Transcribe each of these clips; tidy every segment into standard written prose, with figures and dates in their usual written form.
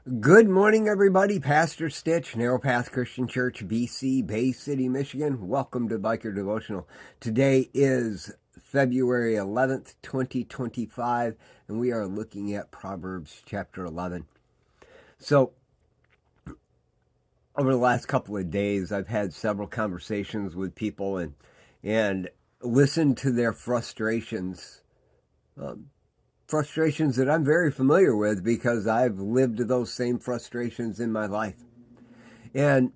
Good morning, everybody. Pastor Stitch, Narrow Path Christian Church, BC, Bay City, Michigan. Welcome to Biker Devotional. Today is February 11th, 2025, and we are looking at Proverbs chapter 11. So, over the last couple of days, I've had several conversations with people and listened to their frustrations. Frustrations that I'm very familiar with because I've lived those same frustrations in my life. And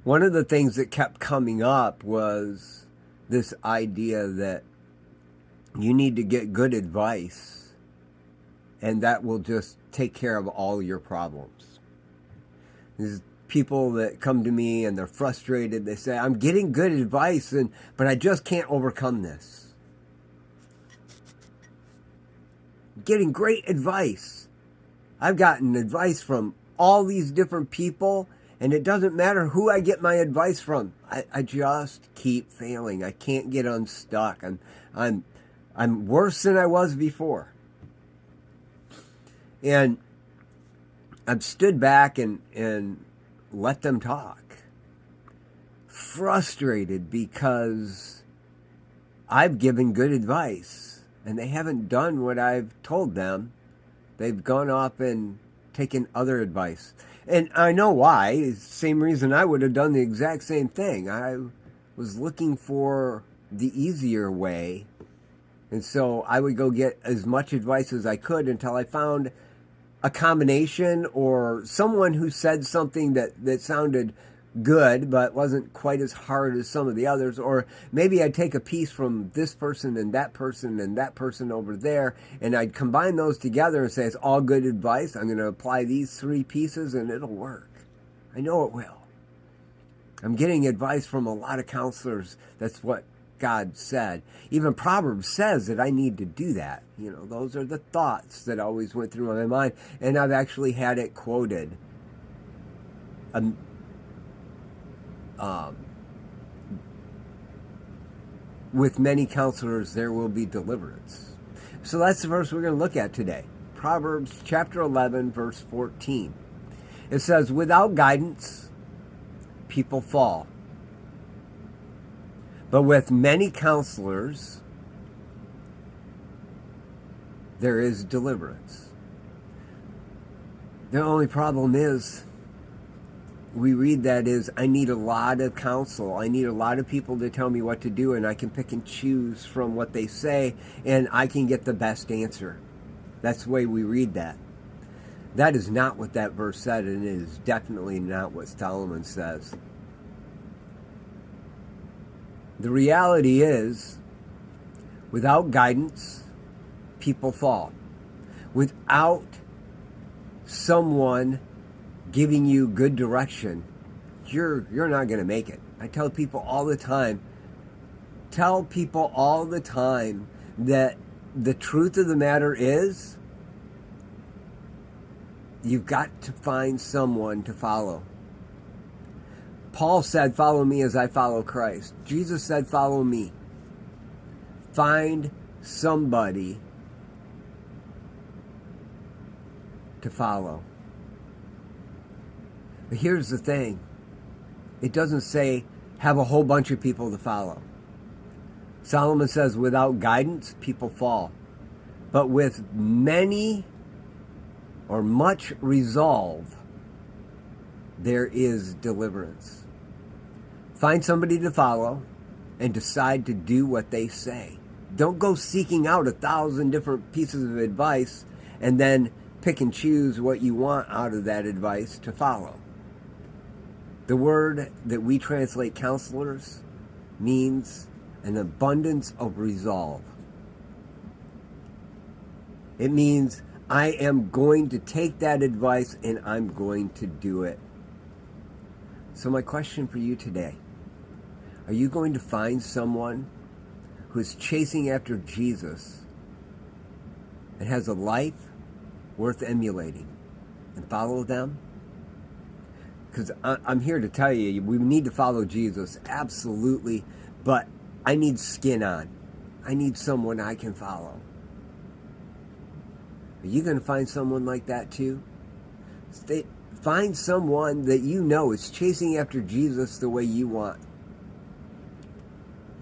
one of the things that kept coming up was this idea that you need to get good advice and that will just take care of all your problems. There's people that come to me and they're frustrated. They say, I'm getting good advice, but I just can't overcome this. Getting great advice. I've gotten advice from all these different people, and it doesn't matter who I get my advice from. I just keep failing. I can't get unstuck. I'm worse than I was before. And I've stood back and let them talk. Frustrated because I've given good advice. And they haven't done what I've told them. They've gone off and taken other advice. And I know why. It's the same reason I would have done the exact same thing. I was looking for the easier way. And so I would go get as much advice as I could until I found a combination or someone who said something that sounded good but wasn't quite as hard as some of the others. Or maybe I'd take a piece from this person and that person over there, and I'd combine those together and say it's all good advice. I'm going to apply these three pieces and it'll work. I know it will. I'm getting advice from a lot of counselors. That's what God said. Even Proverbs says that I need to do that. You know, those are the thoughts that always went through my mind, and I've actually had it quoted. With many counselors, there will be deliverance. So that's the verse we're going to look at today. Proverbs chapter 11, verse 14. It says, without guidance, people fall. But with many counselors, there is deliverance. The only problem is, we read that is, I need a lot of counsel. I need a lot of people to tell me what to do, and I can pick and choose from what they say, and I can get the best answer. That's the way we read that. That is not what that verse said, and it is definitely not what Solomon says. The reality is, without guidance, people fall. Without someone giving you good direction, you're not going to make it. I tell people all the time that the truth of the matter is, you've got to find someone to follow. Paul said, follow me as I follow Christ. Jesus said, follow me. Find somebody to follow. But here's the thing. It doesn't say have a whole bunch of people to follow. Solomon says without guidance, people fall. But with many or much resolve, there is deliverance. Find somebody to follow and decide to do what they say. Don't go seeking out 1,000 different pieces of advice and then pick and choose what you want out of that advice to follow. The word that we translate counselors means an abundance of resolve. It means I am going to take that advice and I'm going to do it. So my question for you today, are you going to find someone who is chasing after Jesus and has a life worth emulating and follow them? Because I'm here to tell you, we need to follow Jesus, absolutely, but I need skin on. I need someone I can follow. Are you going to find someone like that too? Find someone that you know is chasing after Jesus the way you want.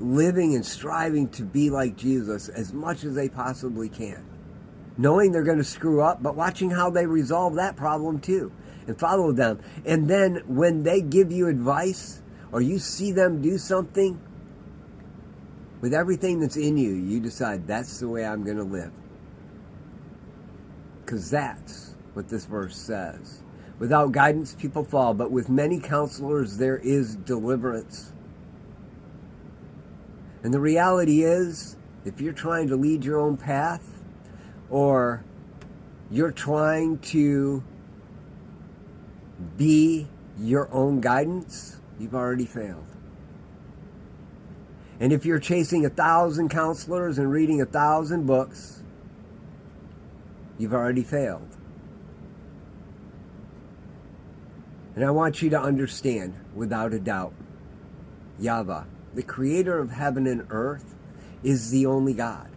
Living and striving to be like Jesus as much as they possibly can. Knowing they're going to screw up, but watching how they resolve that problem too. And follow them. And then when they give you advice, or you see them do something, with everything that's in you, you decide that's the way I'm going to live. Because that's what this verse says. Without guidance, people fall, but with many counselors, there is deliverance. And the reality is, if you're trying to lead your own path, or you're trying to be your own guidance, you've already failed. And if you're chasing 1,000 counselors and reading 1,000 books, you've already failed. And I want you to understand, without a doubt, Yahweh, the creator of heaven and earth, is the only God.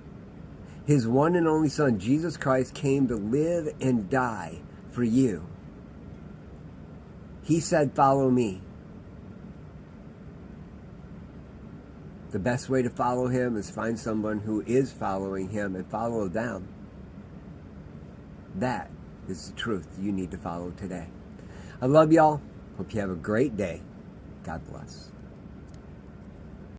His one and only Son, Jesus Christ, came to live and die for you. He said, follow me. The best way to follow him is find someone who is following him and follow them. That is the truth you need to follow today. I love y'all. Hope you have a great day. God bless.